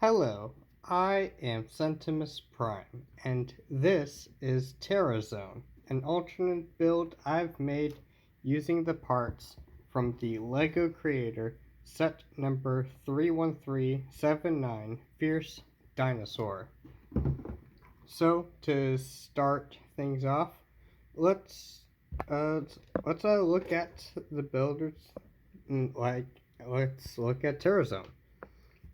Hello, I am Centimus Prime, and this is Tearazone, an alternate build I've made using the parts from the LEGO Creator set number 31379 Fierce Dinosaur. So, to start things off, let's uh, let's look at the builders. Let's look at Terrazone.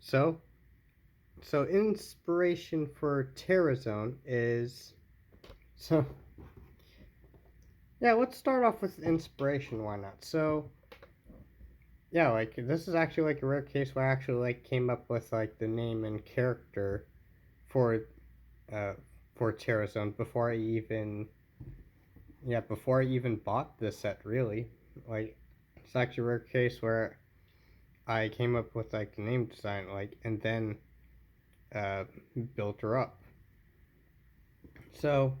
So, So inspiration for Tearazone is so yeah, let's start off with inspiration, why not? So yeah, like this is actually like a rare case where I actually like came up with like the name and character for uh for Tearazone before I even bought this set really. Like it's actually a rare case where I came up with like the name design and then uh built her up. So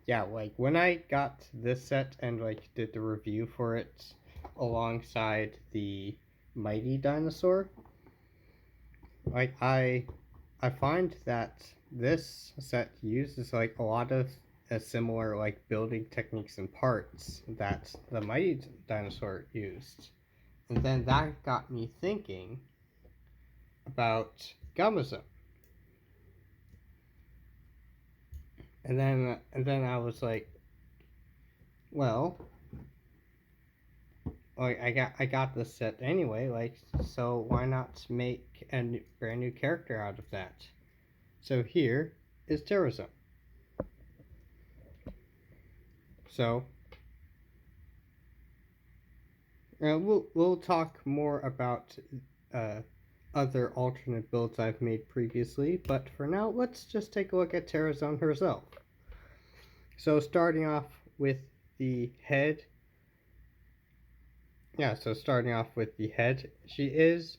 yeah, like when I got this set and like did the review for it alongside the Mighty Dinosaur, like I find that this set uses like a lot of similar like building techniques and parts that the Mighty Dinosaur used. And then that got me thinking about Gamazone. And then I was like, well, like I got the set anyway, like so why not make a brand new character out of that? So here is Tearazone. So we'll talk more about uh, other alternate builds I've made previously, but for now let's just take a look at Tearazone herself. So starting off with the head. Yeah, so starting off with the head, she is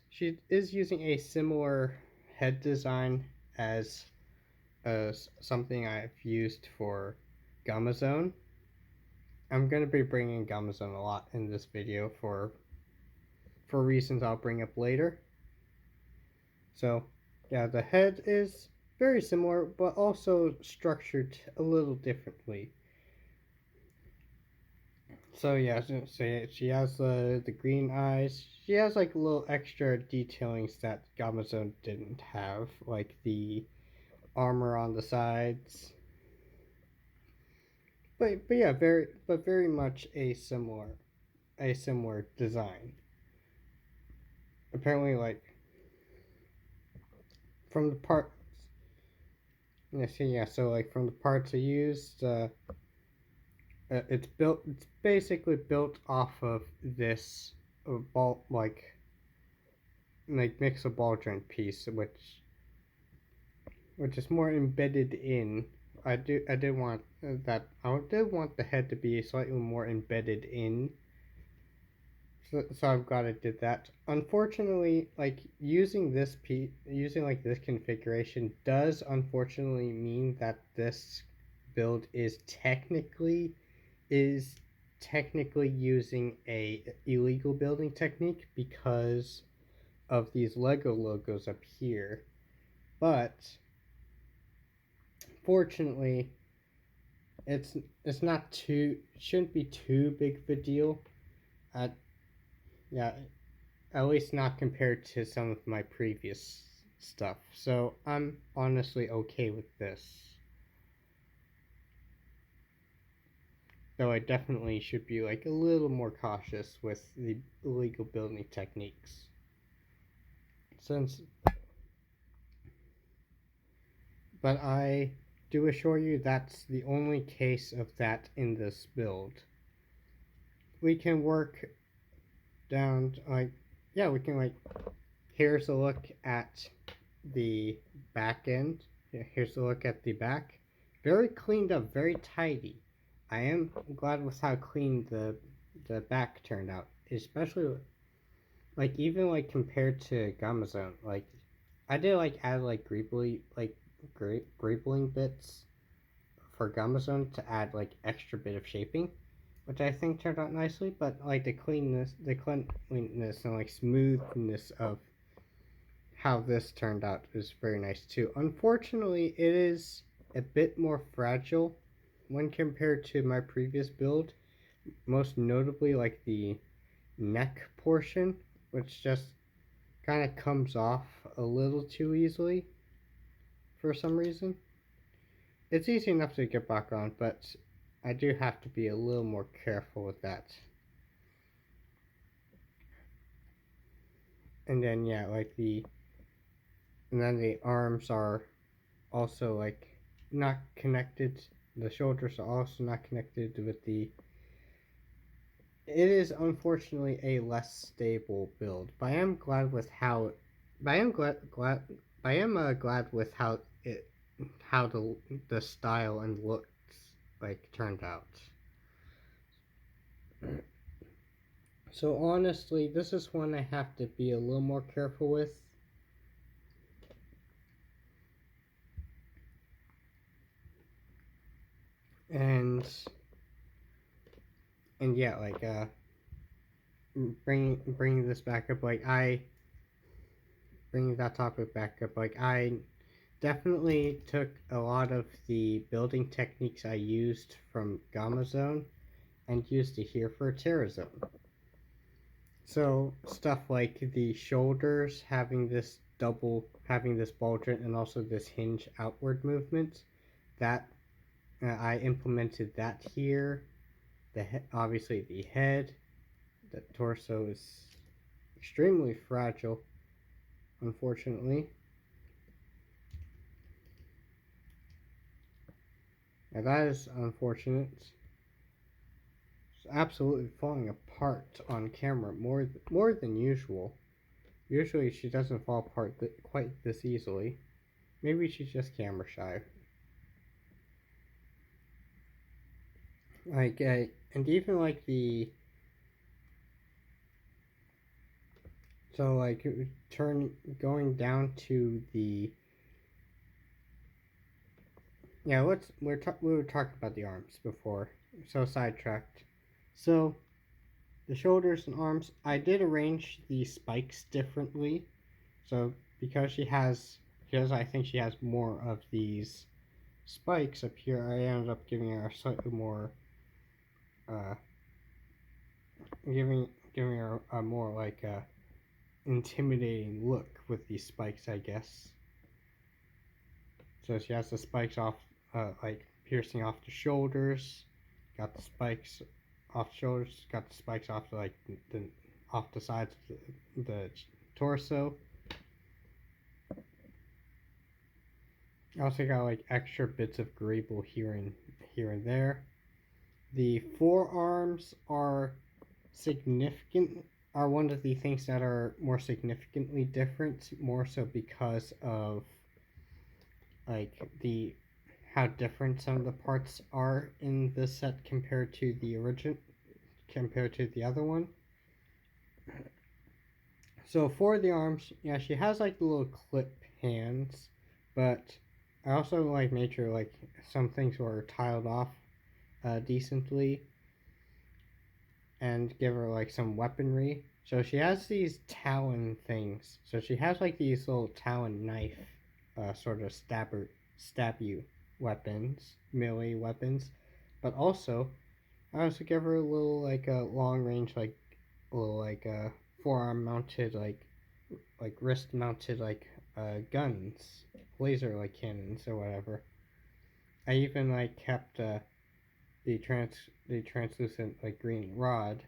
using a similar head design as something I've used for Gamazone. I'm going to be bringing Gamazone a lot in this video for reasons I'll bring up later. So, yeah, the head is very similar, but also structured a little differently. So yeah, so she has the green eyes. She has like little extra detailings that Gamazone didn't have, like the armor on the sides. But yeah, very much a similar design. Apparently, like from the parts. Yeah, so like from the parts I used, It's basically built off of this ball like mix a ball joint piece, which is more embedded in. I did want that. I did want the head to be slightly more embedded in. So I've got to did that. Unfortunately, like using like this configuration does unfortunately mean that this build is technically using a illegal building technique because of these Lego logos up here. But fortunately, it's not too shouldn't be too big of a deal. At yeah, at least not compared to some of my previous stuff. So I'm honestly okay with this. Though I definitely should be like a little more cautious with the illegal building techniques. Since But I do assure you that's the only case of that in this build. We can work down to, we can here's a look at the back end. Here's a look at the back. Very cleaned up, very tidy. I am glad with how clean the back turned out, especially even compared to Gamazone. I did add grappling bits for Gamazone to add extra bit of shaping, which I think turned out nicely. But the cleanliness and smoothness of how this turned out is very nice too. Unfortunately, it is a bit more fragile when compared to my previous build, most notably like the neck portion, which just kind of comes off a little too easily for some reason. It's easy enough to get back on, but I do have to be a little more careful with that. And then yeah, and then the arms are also like not connected. The shoulders are also not connected with the. It is unfortunately a less stable build, but I am glad with how. But I am glad. I am glad with how the style and looks like turned out. So honestly, this is one I have to be a little more careful with. And yeah, like bringing this back up, like I bringing that topic back up, like I definitely took a lot of the building techniques I used from Gamma Zone and used it here for Tearazone. So stuff like the shoulders having this ball joint and also this hinge outward movement, that I implemented that here. Obviously the head, the torso is extremely fragile, unfortunately. Now that is unfortunate. It's absolutely falling apart on camera more than usual. Usually she doesn't fall apart quite this easily. Maybe she's just camera shy. Like, and even like so like going down to the yeah. We were talking about the arms before, so sidetracked. So the shoulders and arms, I did arrange the spikes differently. So because I think she has more of these spikes up here, I ended up giving her a slightly more, uh, giving her a more like intimidating look with these spikes, I guess. So she has the spikes off, like piercing off the shoulders, got the spikes off the shoulders, got the spikes off the off the sides of the torso. I also got like extra bits of grable here and there. The forearms are significant are one of the things that are more significantly different, more so because of like the how different some of the parts are in this set compared to the other one. So for the arms, yeah, she has like the little clip hands, but I also like made sure like some things were tiled off decently and give her like some weaponry. So she has these talon things. So she has like these little talon knife sort of stab you weapons, melee weapons. But also I also give her a little like a long range like a little like forearm mounted like wrist mounted like guns, laser like cannons or whatever. I even like kept the translucent like green rod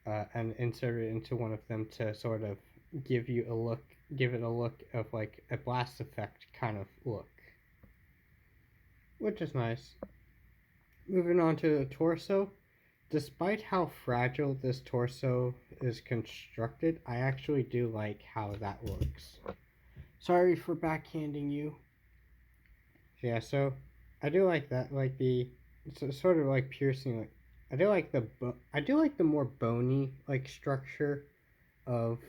and inserted it into one of them to sort of give it a look of like a blast effect kind of look, which is nice. Moving on to the torso. Despite how fragile this torso is constructed, I actually do like how that looks. Sorry for backhanding you. Yeah, so I do like that, like the sort of like piercing. Like I do like the more bony like structure of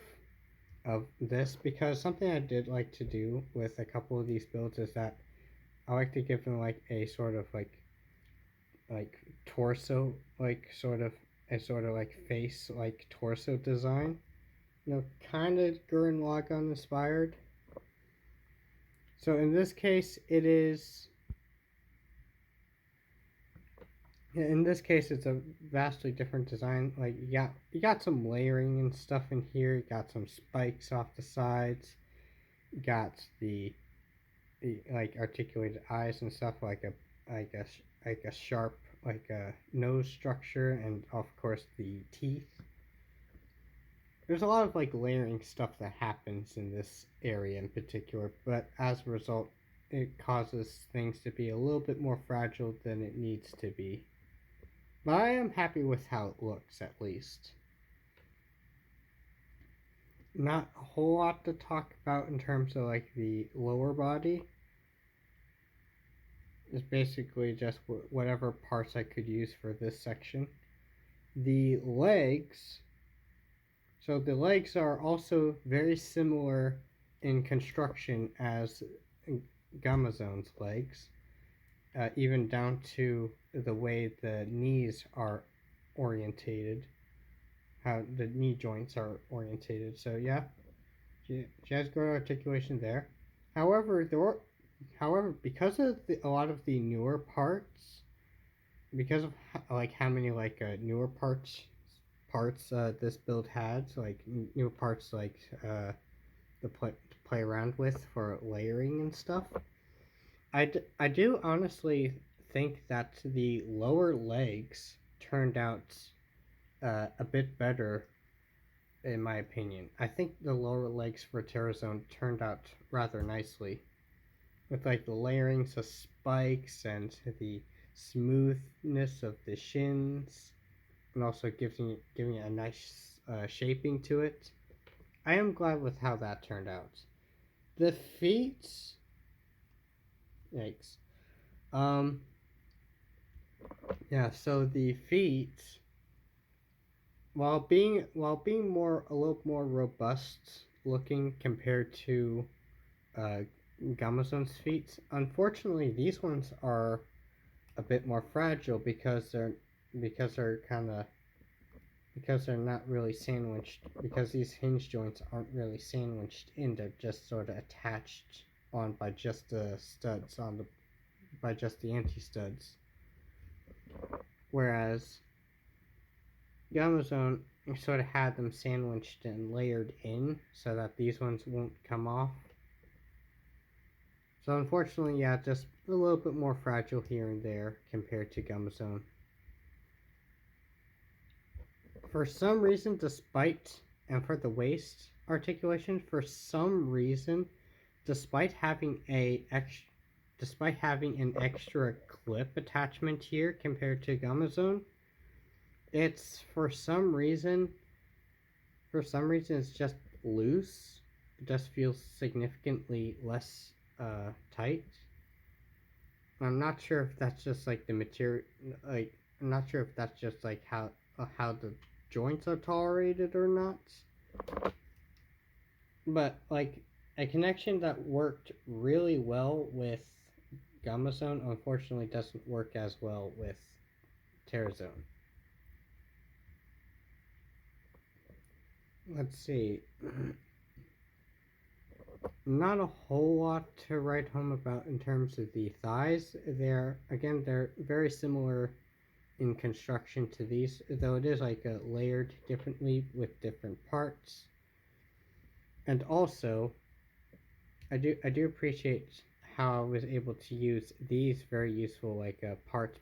this, because something I did like to do with a couple of these builds is that I like to give them like a sort of like torso like sort of like face like torso design, kind of Gurren Lagann inspired. So in this case, it is. In this case, it's a vastly different design. Like you got some layering and stuff in here. You got some spikes off the sides. You got the like articulated eyes and stuff, like a sharp like a nose structure, and of course the teeth. There's a lot of like layering stuff that happens in this area in particular, but as a result, it causes things to be a little bit more fragile than it needs to be. But I am happy with how it looks, at least. Not a whole lot to talk about in terms of like the lower body. It's basically just whatever parts I could use for this section. The legs. So the legs are also very similar in construction as Gamazone's legs, even down to the way the knees are orientated, how the knee joints are orientated. So yeah, she has good articulation there. However, because of a lot of the newer parts, because of like how many like newer parts this build had, so like newer parts like to play around with for layering and stuff. I do honestly think that the lower legs turned out a bit better, in my opinion. I think the lower legs for Tearazone turned out rather nicely, with like the layerings of spikes and the smoothness of the shins, and also giving it a nice shaping to it. I am glad with how that turned out. The feet, yikes. Yeah. So the feet, while being a little more robust looking compared to uh, Gamazone's feet, unfortunately these ones are a bit more fragile because they're kind of because they're not really sandwiched, because these hinge joints aren't really sandwiched in, they're just sort of attached on by just the studs on the by just the anti-studs. Whereas Gamazone sort of had them sandwiched and layered in so that these ones won't come off. So unfortunately, yeah, just a little bit more fragile here and there compared to Gamazone. For some reason, and for the waist articulation, for some reason, despite having an extra clip attachment here compared to Gamazone, it's for some reason it's just loose. It just feels significantly less tight. I'm not sure if that's just like the material, like I'm not sure if that's just like how the joints are tolerated or not. But like a connection that worked really well with Gamazone unfortunately doesn't work as well with Tearazone. Let's see. Not a whole lot to write home about in terms of the thighs. They're very similar in construction to these, though it is like layered differently with different parts. And also, I do appreciate how I was able to use these very useful like parts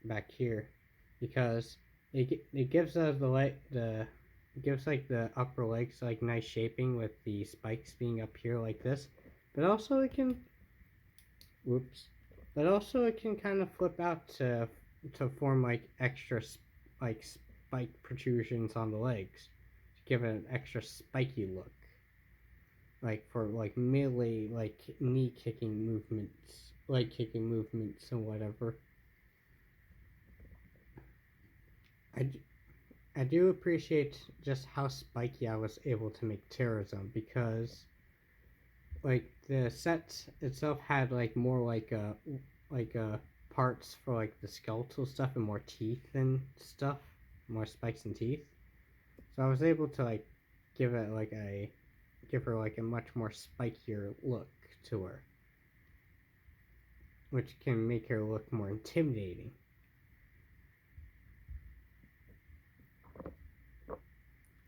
back here, because it gives it gives like the upper legs like nice shaping with the spikes being up here like this, but also it can kind of flip out to form like extra like spike protrusions on the legs to give it an extra spiky look, like for like melee like knee kicking movements, leg kicking movements and whatever. I do appreciate just how spiky I was able to make Tearazone, because like the set itself had like more like parts for like the skeletal stuff and more teeth and stuff, more spikes and teeth. So I was able to like give it like a give her like a much more spikier look to her, which can make her look more intimidating.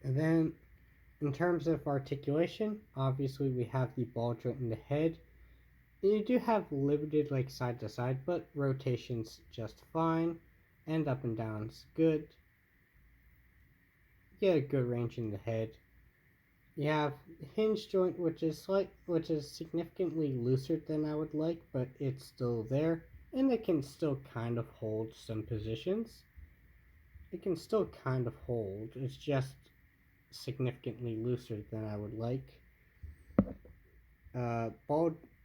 And then in terms of articulation, obviously we have the ball joint in the head. You do have limited like side to side, but rotation's just fine, and up and down's good. You get a good range in the head. You have the hinge joint, which is significantly looser than I would like, but it's still there, and it can still kind of hold some positions. It can still kind of hold. It's just significantly looser than I would like.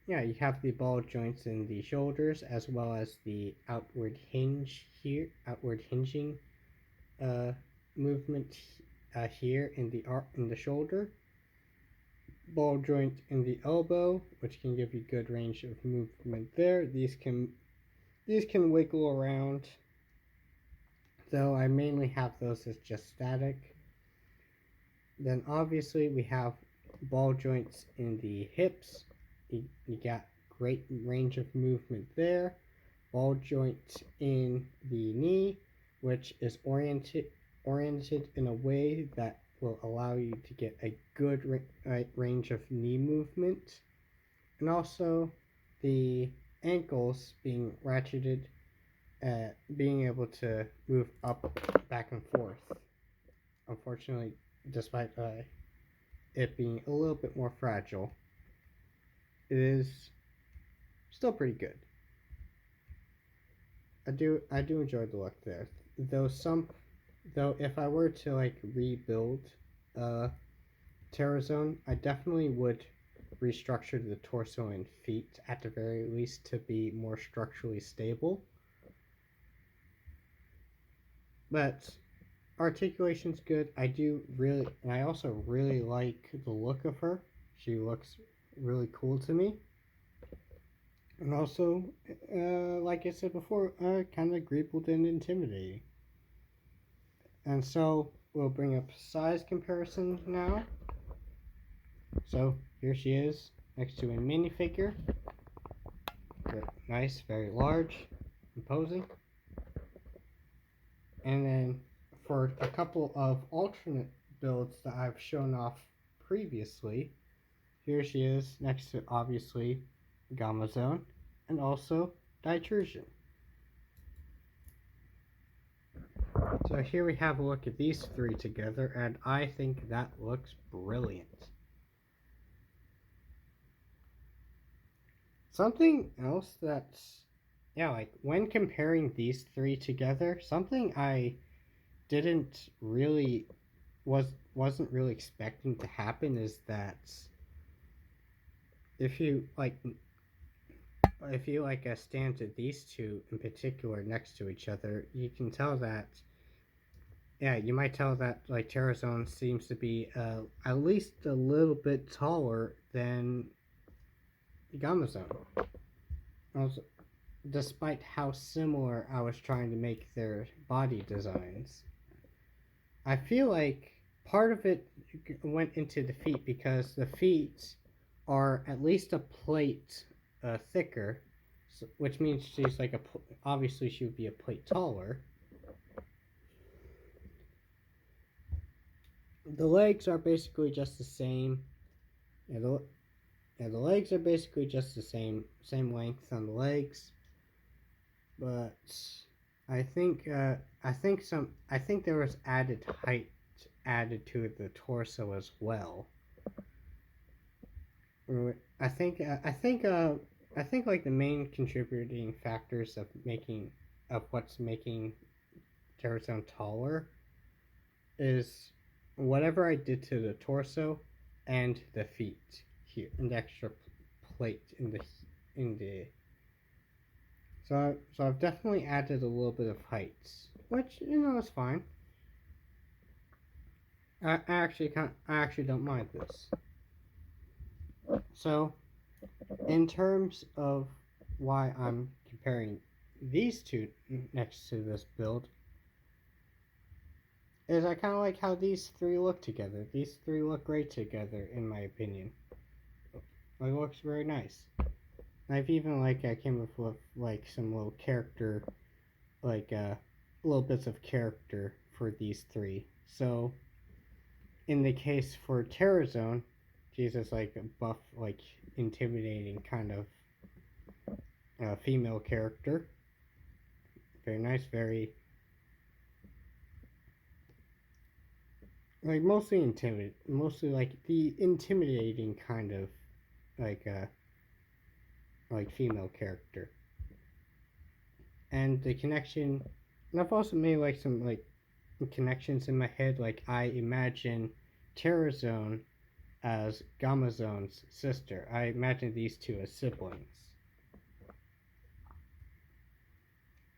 You have the ball joints in the shoulders as well as the outward hinging movement here in the shoulder. Ball joint in the elbow, which can give you good range of movement there. These can wiggle around, though I mainly have those as just static. Then obviously we have ball joints in the hips. You got great range of movement there. Ball joint in the knee, which is oriented in a way that will allow you to get a good range of knee movement. And also the ankles being ratcheted, being able to move up, back and forth. Unfortunately, despite it being a little bit more fragile, it is still pretty good. I do enjoy the look there. Though if I were to like rebuild Tearazone, I definitely would restructure the torso and feet at the very least to be more structurally stable. But articulation's good. I also really like the look of her. She looks really cool to me. And also, like I said before, kind of agreeable and intimidating. And so we'll bring up size comparison now. So here she is next to a minifigure. Very nice, very large, imposing. And then for a couple of alternate builds that I've shown off previously, here she is next to obviously Gamazone and also Tearazone. So here we have a look at these three together, and I think that looks brilliant. Something else that's, like when comparing these three together, something I wasn't really expecting to happen is that if you stand these two in particular next to each other, you can tell that you might tell that like Tearazone seems to be at least a little bit taller than Gamazone. Also, despite how similar I was trying to make their body designs, I feel like part of it went into the feet because the feet are at least a plate thicker, which means she's like obviously she would be a plate taller. The legs are basically just the same. The legs are basically just the same length on the legs, but I think there was added height added to the torso as well. I think like the main contributing factors of what's making Tearazone taller is whatever I did to the torso and the feet here, and the extra plate in the. So I've definitely added a little bit of height, which is fine. I actually don't mind this. So, in terms of why I'm comparing these two next to this build, is I kind of like how these three look together. These three look great together, in my opinion. It looks very nice. I've even I came up with some little character, little bits of character for these three. So in the case for Tearazone, she's just like a buff, intimidating kind of female character. Very nice, very mostly the intimidating kind of like uh female character. And the connection, and I've also made some connections in my head. Like I imagine Terrazone as Gamazone's sister. I imagine these two as siblings.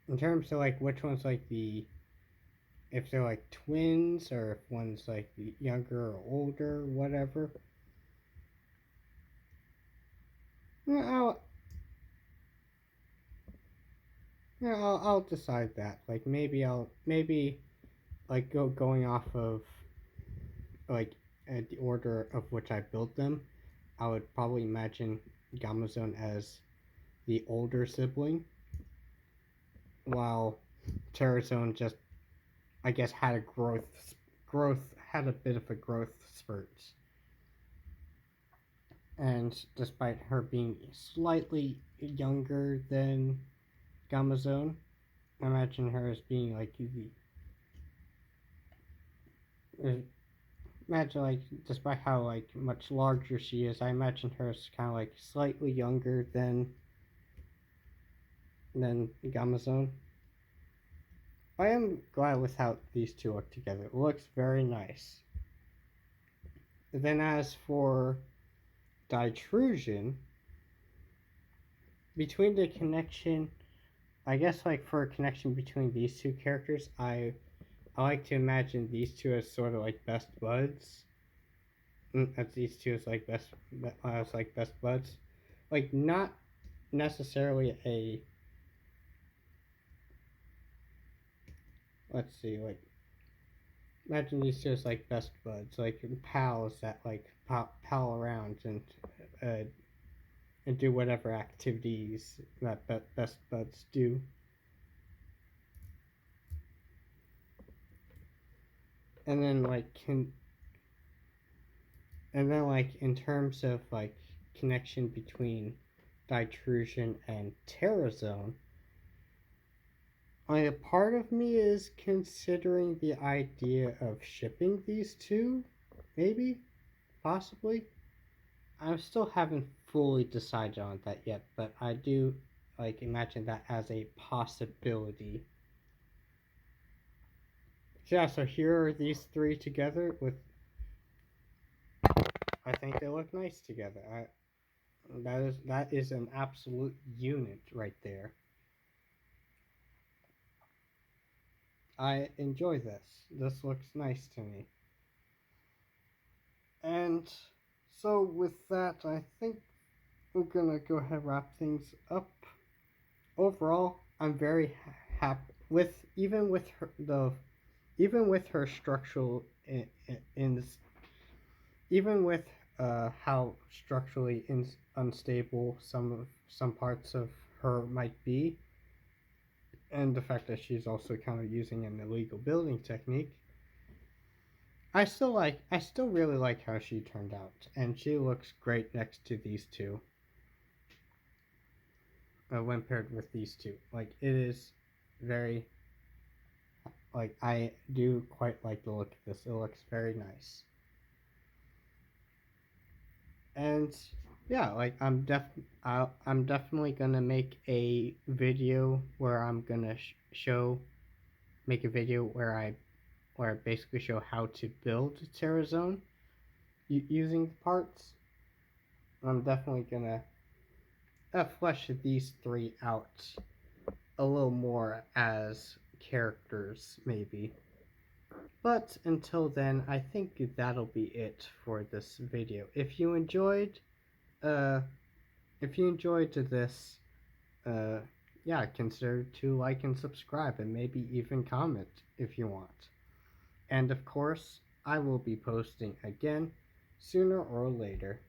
In terms of which one's if they're twins or if one's younger or older, whatever. I'll I'll decide that. Maybe going off of like the order of which I built them. I would probably imagine Gamazone as the older sibling, while Terrazone just I guess had a growth had a bit of a growth spurt. And despite her being slightly younger than Gamazone, I imagine her as being imagine despite how much larger she is, I imagine her as kind of slightly younger than Gamazone. I am glad with how these two look together. It looks very nice. Then as for Ditrusion, between the connection, I guess for a connection between these two characters, I like to imagine these two as sort of best buds. As these two as best buds, not necessarily a, let's see, imagine these two as best buds, pals that pal around and do whatever activities that best buds do. And then in terms of connection between Ditrusion and Terrazone, a part of me is considering the idea of shipping these two, maybe, possibly. I still haven't fully decided on that yet, but I do imagine that as a possibility. So yeah, so here are these three together with. I think they look nice together. That is an absolute unit right there. I enjoy this. This looks nice to me. And so with that, I think we're gonna go ahead and wrap things up. Overall, I'm very happy with even with her structural in even with how structurally unstable some parts of her might be, and the fact that she's also kind of using an illegal building technique. I still really like how she turned out, and she looks great next to these two. When paired with these two, it is very I do quite like the look of this. It looks very nice. And yeah, I'm definitely gonna make a video where I'm gonna make a video where I basically show how to build Tearazone using the parts. I'm definitely gonna flesh these three out a little more as characters, maybe. But until then, I think that'll be it for this video. If you enjoyed this, yeah, consider to like and subscribe, and maybe even comment if you want. And of course, I will be posting again sooner or later.